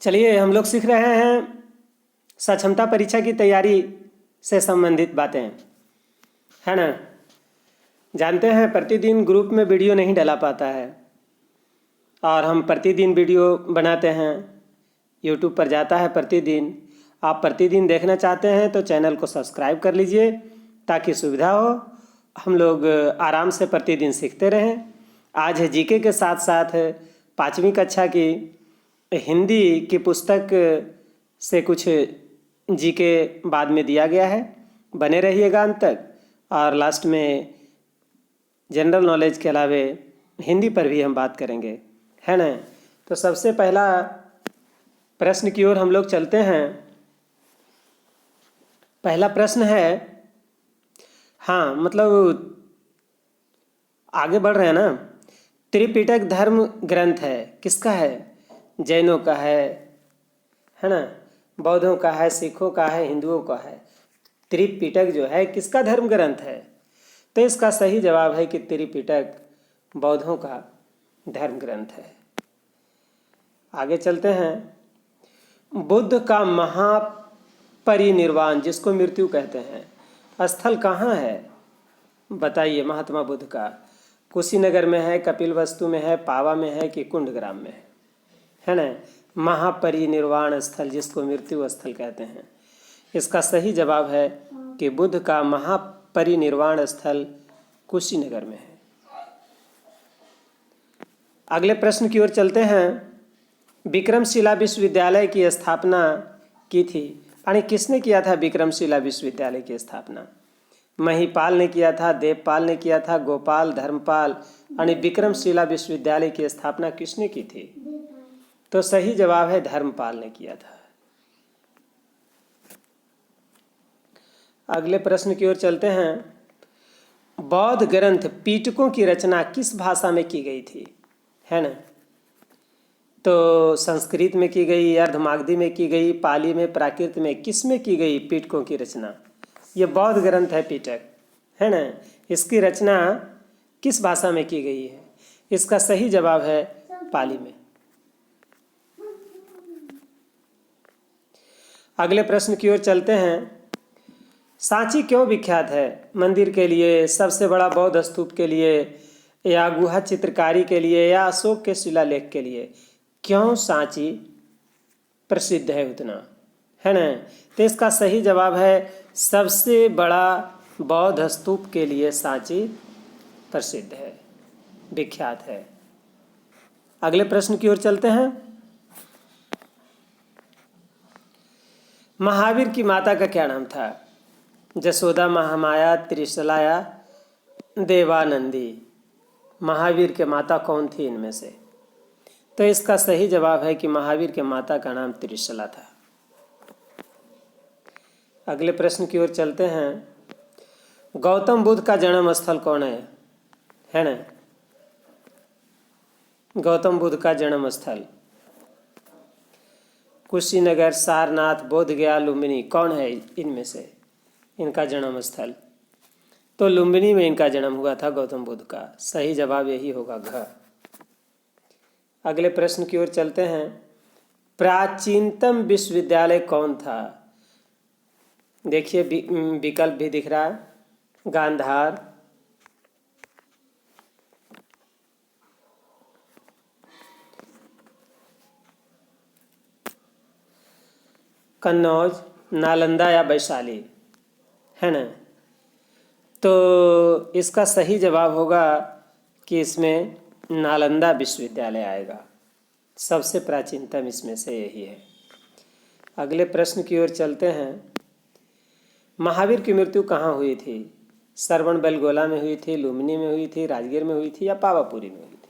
चलिए हम लोग सीख रहे हैं सक्षमता परीक्षा की तैयारी से संबंधित बातें, है ना। जानते हैं प्रतिदिन ग्रुप में वीडियो नहीं डला पाता है और हम प्रतिदिन वीडियो बनाते हैं, यूट्यूब पर जाता है प्रतिदिन। आप प्रतिदिन देखना चाहते हैं तो चैनल को सब्सक्राइब कर लीजिए ताकि सुविधा हो, हम लोग आराम से प्रतिदिन सीखते रहें। आज है जीके के साथ साथ 5वीं कक्षा की हिंदी की पुस्तक से कुछ जीके बाद में दिया गया है। बने रहिएगा अंत तक। और लास्ट में जनरल नॉलेज के अलावे हिंदी पर भी हम बात करेंगे, है ना। तो सबसे पहला प्रश्न की ओर हम लोग चलते हैं। पहला प्रश्न है, हाँ मतलब आगे बढ़ रहे हैं ना। त्रिपिटक धर्म ग्रंथ है, किसका है? जैनों का है ना, बौद्धों का है, सिखों का है, हिंदुओं का है। त्रिपिटक जो है किसका धर्म ग्रंथ है? तो इसका सही जवाब है कि त्रिपिटक बौद्धों का धर्म ग्रंथ है। आगे चलते हैं। बुद्ध का महापरिनिर्वाण, जिसको मृत्यु कहते हैं, स्थल कहाँ है? बताइए। महात्मा बुद्ध का कुशीनगर में है, कपिलवस्तु में है, पावा में है कि कुंडग्राम में है ना। महापरिनिर्वाण स्थल, जिसको मृत्यु स्थल कहते हैं, इसका सही जवाब है कि बुद्ध का महापरिनिर्वाण स्थल कुशीनगर में है। अगले प्रश्न की ओर चलते हैं। विक्रमशिला विश्वविद्यालय की स्थापना की थी, यानी किसने किया था विक्रमशिला विश्वविद्यालय की स्थापना? महिपाल ने किया था, देवपाल ने किया था, गोपाल, धर्मपाल, यानी विक्रमशिला विश्वविद्यालय की स्थापना किसने की थी? तो सही जवाब है धर्मपाल ने किया था। अगले प्रश्न की ओर चलते हैं। बौद्ध ग्रंथ पीटकों की रचना किस भाषा में की गई थी, है ना। तो संस्कृत में की गई, अर्धमागधी में की गई, पाली में, प्राकृत में, किस में की गई पीटकों की रचना? ये बौद्ध ग्रंथ है पीटक, है ना। इसकी रचना किस भाषा में की गई है? इसका सही जवाब है पाली में। अगले प्रश्न की ओर चलते हैं। सांची क्यों विख्यात है? मंदिर के लिए, सबसे बड़ा बौद्ध स्तूप के लिए, या गुहा चित्रकारी के लिए, या अशोक के शिलालेख के लिए? क्यों सांची प्रसिद्ध है उतना, है ना। तो इसका सही जवाब है सबसे बड़ा बौद्ध स्तूप के लिए सांची प्रसिद्ध है, विख्यात है। अगले प्रश्न की ओर चलते हैं। महावीर की माता का क्या नाम था? जसोदा, महामाया, त्रिशला या देवानंदी? महावीर के माता कौन थी इनमें से? तो इसका सही जवाब है कि महावीर के माता का नाम त्रिशला था। अगले प्रश्न की ओर चलते हैं। गौतम बुद्ध का जन्म स्थल कौन है ना। गौतम बुद्ध का जन्म स्थल कुशीनगर, सारनाथ, बोधगया, लुम्बिनी, कौन है इनमें से इनका जन्म स्थल? तो लुम्बिनी में इनका जन्म हुआ था गौतम बुद्ध का। सही जवाब यही होगा घ। अगले प्रश्न की ओर चलते हैं। प्राचीनतम विश्वविद्यालय कौन था? देखिए विकल्प भी दिख रहा है। गांधार, कन्नौज, नालंदा या वैशाली, है ना। तो इसका सही जवाब होगा कि इसमें नालंदा विश्वविद्यालय आएगा। सबसे प्राचीनतम इसमें से यही है। अगले प्रश्न की ओर चलते हैं। महावीर की मृत्यु कहाँ हुई थी? श्रवण बेलगोला में हुई थी, लुम्बिनी में हुई थी, राजगीर में हुई थी या पावापुरी में हुई थी?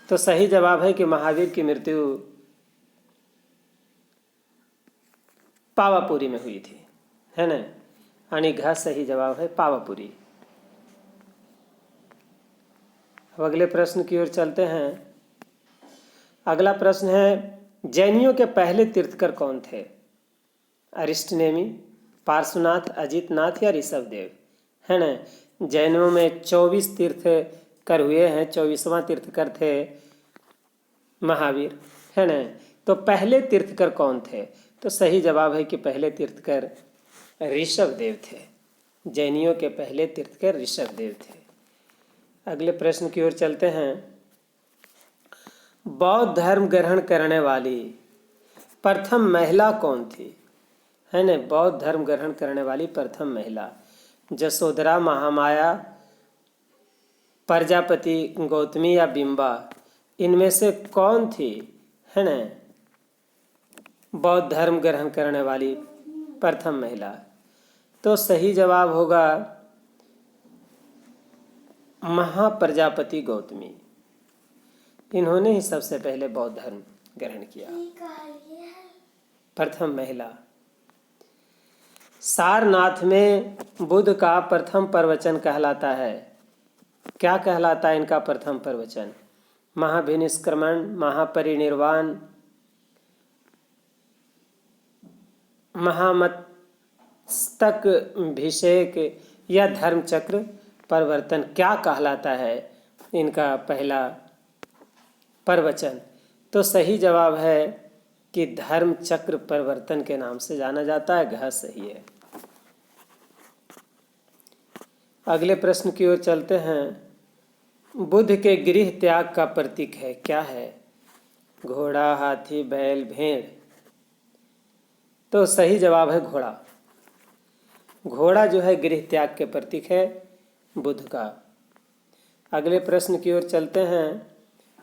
तो सही जवाब है कि महावीर की मृत्यु पावापुरी में हुई थी, है ना। यानी घ सही जवाब है पावापुरी। अब अगले प्रश्न की ओर चलते हैं। अगला प्रश्न है, जैनियों के पहले तीर्थकर कौन थे? अरिष्टनेमी, पार्श्वनाथ, अजितनाथ या ऋषभदेव, है ना। जैनों में 24 तीर्थकर हुए हैं, 24वां तीर्थकर थे महावीर, है ना। तो पहले तीर्थकर कौन थे? तो सही जवाब है कि पहले तीर्थकर ऋषभ देव थे। जैनियों के पहले तीर्थकर ऋषभ देव थे। अगले प्रश्न की ओर चलते हैं। बौद्ध धर्म ग्रहण करने वाली प्रथम महिला कौन थी? है न, बौद्ध धर्म ग्रहण करने वाली प्रथम महिला जसोधरा, महामाया, प्रजापति, गौतमी या बिंबा, इनमें से कौन थी? है न, बौद्ध धर्म ग्रहण करने वाली प्रथम महिला? तो सही जवाब होगा महाप्रजापति गौतमी। इन्होंने ही सबसे पहले बौद्ध धर्म ग्रहण किया, प्रथम महिला। सारनाथ में बुद्ध का प्रथम प्रवचन कहलाता है, क्या कहलाता है इनका प्रथम प्रवचन? महाभिनिष्क्रमण, महापरिनिर्वाण, महामस्तक अभिषेक या धर्मचक्र परिवर्तन, क्या कहलाता है इनका पहला प्रवचन? तो सही जवाब है कि धर्मचक्र परिवर्तन के नाम से जाना जाता है। घ सही है। अगले प्रश्न की ओर चलते हैं। बुद्ध के गृह त्याग का प्रतीक है, क्या है? घोड़ा, हाथी, बैल, भेड़? तो सही जवाब है घोड़ा। घोड़ा जो है गृह त्याग के प्रतीक है बुद्ध का। अगले प्रश्न की ओर चलते हैं।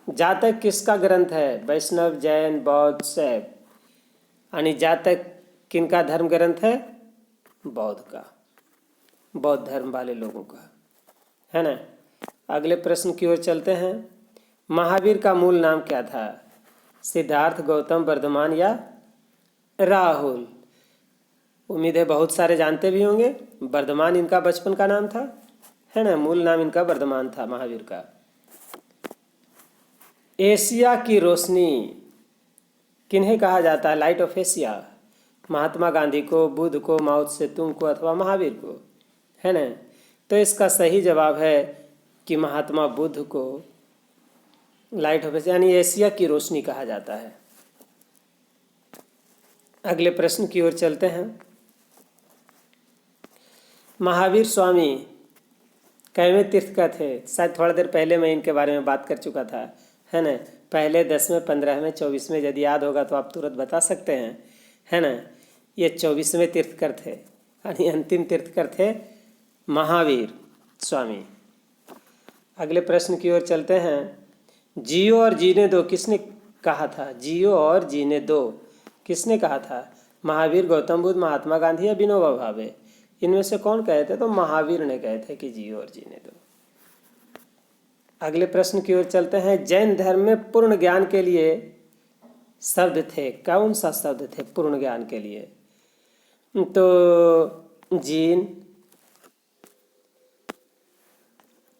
जातक किसका ग्रंथ है? वैष्णव, जैन, बौद्ध, शैव? यानी जातक किनका धर्म ग्रंथ है? बौद्ध का, बौद्ध धर्म वाले लोगों का, है ना। अगले प्रश्न की ओर चलते हैं। महावीर का मूल नाम क्या था? सिद्धार्थ, गौतम, वर्धमान या राहुल? उम्मीद है बहुत सारे जानते भी होंगे। वर्धमान इनका बचपन का नाम था, है ना। मूल नाम इनका वर्धमान था महावीर का। एशिया की रोशनी किन्हें कहा जाता है? Light of Asia? Mahatma Gandhi को, बुद्ध को, माओ त्से-तुंग को अथवा महावीर को, है ना। तो इसका सही जवाब है कि महात्मा बुद्ध को लाइट ऑफ एशिया यानी एशिया की रोशनी कहा जाता है। अगले प्रश्न की ओर चलते हैं। महावीर स्वामी कैवें तीर्थ का थे? शायद थोड़ा देर पहले मैं इनके बारे में बात कर चुका था, है ना। पहले 10वें, 15वें, 24वें यदि याद होगा तो आप तुरंत बता सकते हैं, है ना। ये 24वें तीर्थकर थे, यानी अंतिम तीर्थकर थे महावीर स्वामी। अगले प्रश्न की ओर चलते हैं। जियो और जीने दो किसने कहा था? जियो और जीने दो किसने कहा था? महावीर, गौतम बुद्ध, महात्मा गांधी या विनोबा भावे? इनमें से कौन कहे थे? तो महावीर ने कहे थे कि जियो और जीने दो। अगले प्रश्न की ओर चलते हैं। जैन धर्म में पूर्ण ज्ञान के लिए शब्द थे, कौन सा शब्द थे पूर्ण ज्ञान के लिए? तो जीन,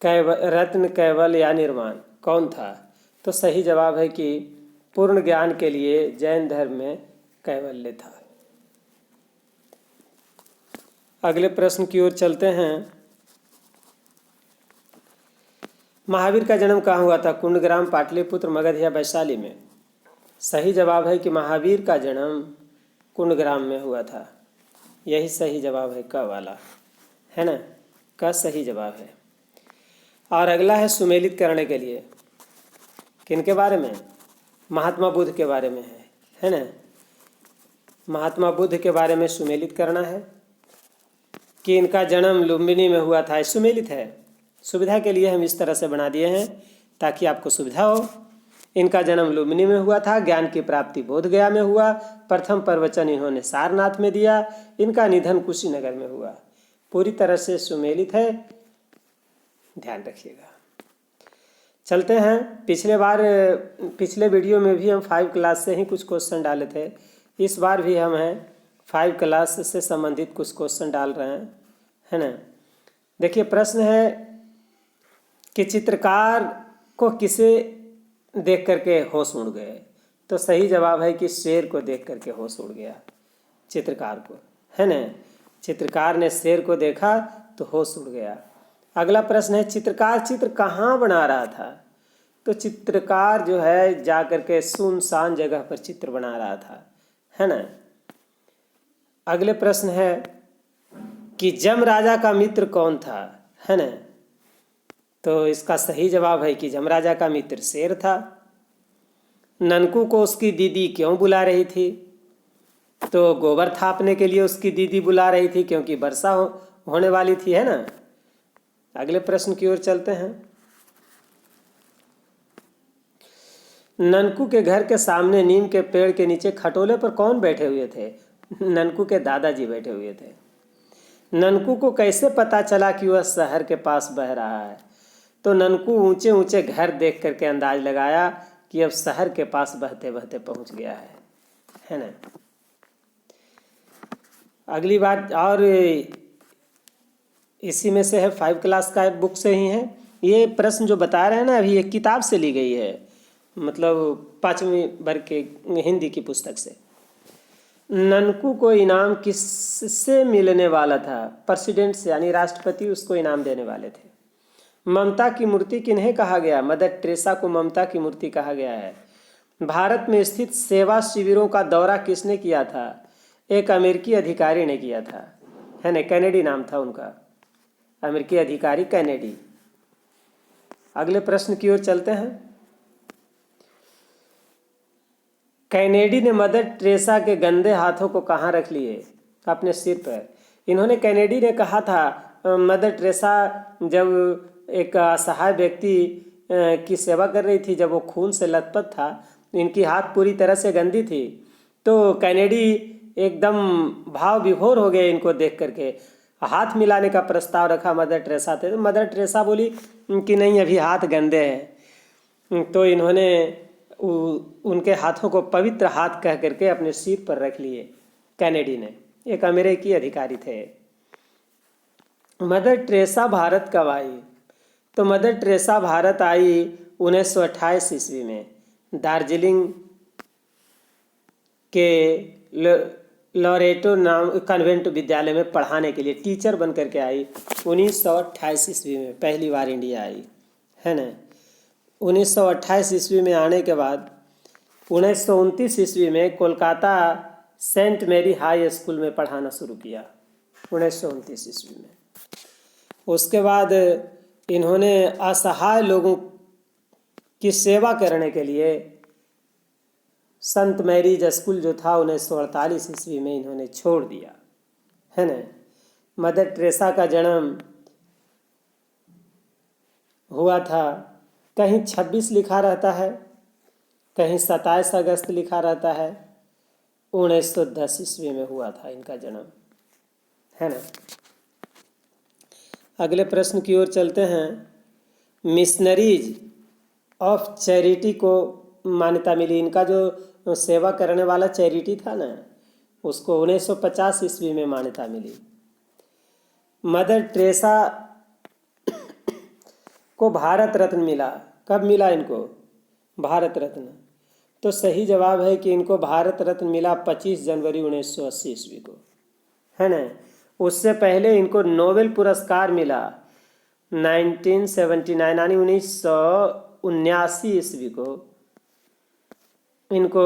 कैवल, रत्न, कैवल या निर्माण, कौन था? तो सही जवाब है कि पूर्ण ज्ञान के लिए जैन धर्म में कैवल्य था। अगले प्रश्न की ओर चलते हैं। महावीर का जन्म कहाँ हुआ था? कुंडग्राम, पाटलिपुत्र, मगध या वैशाली में? सही जवाब है कि महावीर का जन्म कुंडग्राम में हुआ था। यही सही जवाब है क वाला, है ना। का सही जवाब है। और अगला है सुमेलित करने के लिए। किनके बारे में? महात्मा बुद्ध के बारे में है ना। महात्मा बुद्ध के बारे में सुमेलित करना है कि इनका जन्म लुम्बिनी में हुआ था। सुमेलित है, सुविधा के लिए हम इस तरह से बना दिए हैं ताकि आपको सुविधा हो। इनका जन्म लुम्बिनी में हुआ था। ज्ञान की प्राप्ति बोधगया में हुआ। प्रथम प्रवचन इन्होंने सारनाथ में दिया। इनका निधन कुशीनगर में हुआ। पूरी तरह से सुमेलित है, ध्यान रखिएगा। चलते हैं। पिछले वीडियो में भी हम 5 क्लास से ही कुछ क्वेश्चन डाले थे। इस बार भी हम 5 क्लास से संबंधित कुछ क्वेश्चन डाल रहे हैं, है ना। देखिए प्रश्न है कि चित्रकार को किसे देख करके होश उड़ गए? तो सही जवाब है कि शेर को देख करके होश उड़ गया चित्रकार को, है ना। चित्रकार ने शेर को देखा तो होश उड़ गया। अगला प्रश्न है चित्रकार चित्र कहाँ बना रहा था? तो चित्रकार जो है जा करके सुनसान जगह पर चित्र बना रहा था, है ना। अगले प्रश्न है कि जम राजा का मित्र कौन था, है ना। तो इसका सही जवाब है कि जम राजा का मित्र शेर था। ननकू को उसकी दीदी क्यों बुला रही थी, तो गोबर थापने के लिए उसकी दीदी बुला रही थी क्योंकि वर्षा होने वाली थी, है ना। अगले प्रश्न की ओर चलते हैं। ननकू के घर के सामने नीम के पेड़ के नीचे खटोले पर कौन बैठे हुए थे, ननकू के दादाजी बैठे हुए थे। ननकू को कैसे पता चला कि वह शहर के पास बह रहा है, तो ननकू ऊंचे ऊंचे घर देख करके अंदाज लगाया कि अब शहर के पास बहते बहते पहुंच गया है ना। अगली बात और इसी में से है, 5 क्लास का बुक से ही है ये प्रश्न जो बता रहे हैं ना, अभी एक किताब से ली गई है, मतलब 5वीं वर्ग के हिंदी की पुस्तक से। ननकू को इनाम किससे मिलने वाला था, प्रेसिडेंट से, यानी राष्ट्रपति उसको इनाम देने वाले थे। ममता की मूर्ति किन्हें कहा गया, मदर टेरेसा को ममता की मूर्ति कहा गया है। भारत में स्थित सेवा शिविरों का दौरा किसने किया था, एक अमेरिकी अधिकारी ने किया था, है ना। कैनेडी नाम था उनका, अमेरिकी अधिकारी कैनेडी। अगले प्रश्न की ओर चलते हैं। कैनेडी ने मदर टेरेसा के गंदे हाथों को कहाँ रख लिए, अपने सिर पर। इन्होंने, कैनेडी ने कहा था मदर टेरेसा जब एक असहाय व्यक्ति की सेवा कर रही थी, जब वो खून से लथपथ था, इनकी हाथ पूरी तरह से गंदी थी, तो कैनेडी एकदम भाव विभोर हो गए इनको देख करके। हाथ मिलाने का प्रस्ताव रखा मदर टेरेसा थे, तो मदर टेरेसा बोली कि नहीं, अभी हाथ गंदे हैं। तो इन्होंने उनके हाथों को पवित्र हाथ कह करके अपने सिर पर रख लिए। कैनेडी ने, एक अमेरिकी अधिकारी थे। मदर टेरेसा भारत कब आई, तो मदर टेरेसा भारत आई 1928 ईस्वी में, दार्जिलिंग के लॉरेटो नाम कन्वेंट विद्यालय में पढ़ाने के लिए टीचर बन करके आई। 1928 ईस्वी में पहली बार इंडिया आई, है ना। 1928 ईस्वी में आने के बाद 1929 ईस्वी में कोलकाता सेंट मेरी हाई स्कूल में पढ़ाना शुरू किया, 1929 ईस्वी में। उसके बाद इन्होंने असहाय लोगों की सेवा करने के लिए संत मैरीज स्कूल जो था 1948 ईस्वी में इन्होंने छोड़ दिया, है ना। मदर टेरेसा का जन्म हुआ था, कहीं 26 लिखा रहता है, कहीं 27 अगस्त लिखा रहता है। 1910 ईस्वी में हुआ था इनका जन्म, है ना। अगले प्रश्न की ओर चलते हैं। मिशनरीज ऑफ चैरिटी को मान्यता मिली, इनका जो सेवा करने वाला चैरिटी था ना, उसको 1950 ईस्वी में मान्यता मिली। मदर टेरेसा को भारत रत्न मिला, कब मिला इनको भारत रत्न, तो सही जवाब है कि इनको भारत रत्न मिला 25 जनवरी 1980 ईस्वी को, है ना। उससे पहले इनको नोबेल पुरस्कार मिला 1979 यानी 1979 ईस्वी को इनको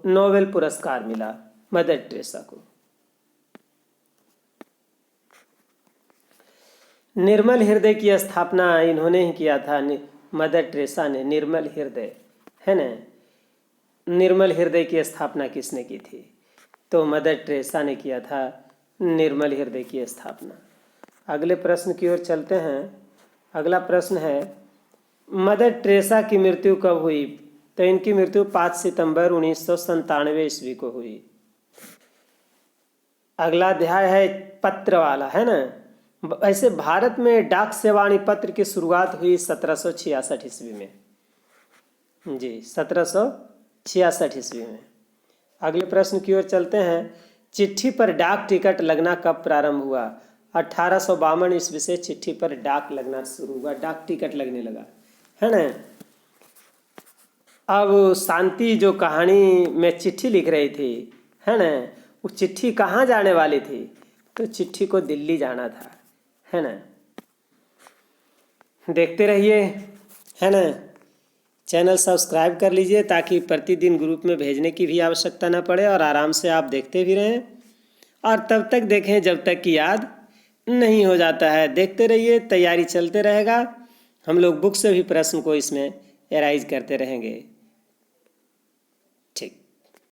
नोबेल पुरस्कार मिला मदर टेरेसा को। निर्मल हृदय की स्थापना इन्होंने ही किया था, मदर टेरेसा ने, निर्मल हृदय, है ना। निर्मल हृदय की स्थापना किसने की थी, तो मदर टेरेसा ने किया था निर्मल हृदय की स्थापना। अगले प्रश्न की ओर चलते हैं। अगला प्रश्न है, मदर टेरेसा की मृत्यु कब हुई, तो इनकी मृत्यु 5 सितंबर 1997 ईस्वी को हुई। अगला अध्याय है पत्र वाला, है ना। ऐसे भारत में डाक सेवाणी पत्र की शुरुआत हुई 1766 ईस्वी में, जी 1766 ईस्वी में। अगले प्रश्न की ओर चलते हैं। चिट्ठी पर डाक टिकट लगना कब प्रारंभ हुआ, 1852 ईस्वी से चिट्ठी पर डाक लगना शुरू हुआ, डाक टिकट लगने लगा, है ना। अब शांति जो कहानी में चिट्ठी लिख रही थी, है ना, वो चिट्ठी कहाँ जाने वाली थी, तो चिट्ठी को दिल्ली जाना था, है ना। देखते रहिए, है ना। चैनल सब्सक्राइब कर लीजिए ताकि प्रतिदिन ग्रुप में भेजने की भी आवश्यकता न पड़े और आराम से आप देखते भी रहें। और तब तक देखें जब तक कि याद नहीं हो जाता है। देखते रहिए, तैयारी चलते रहेगा। हम लोग बुक से भी प्रश्न को इसमें एराइज करते रहेंगे।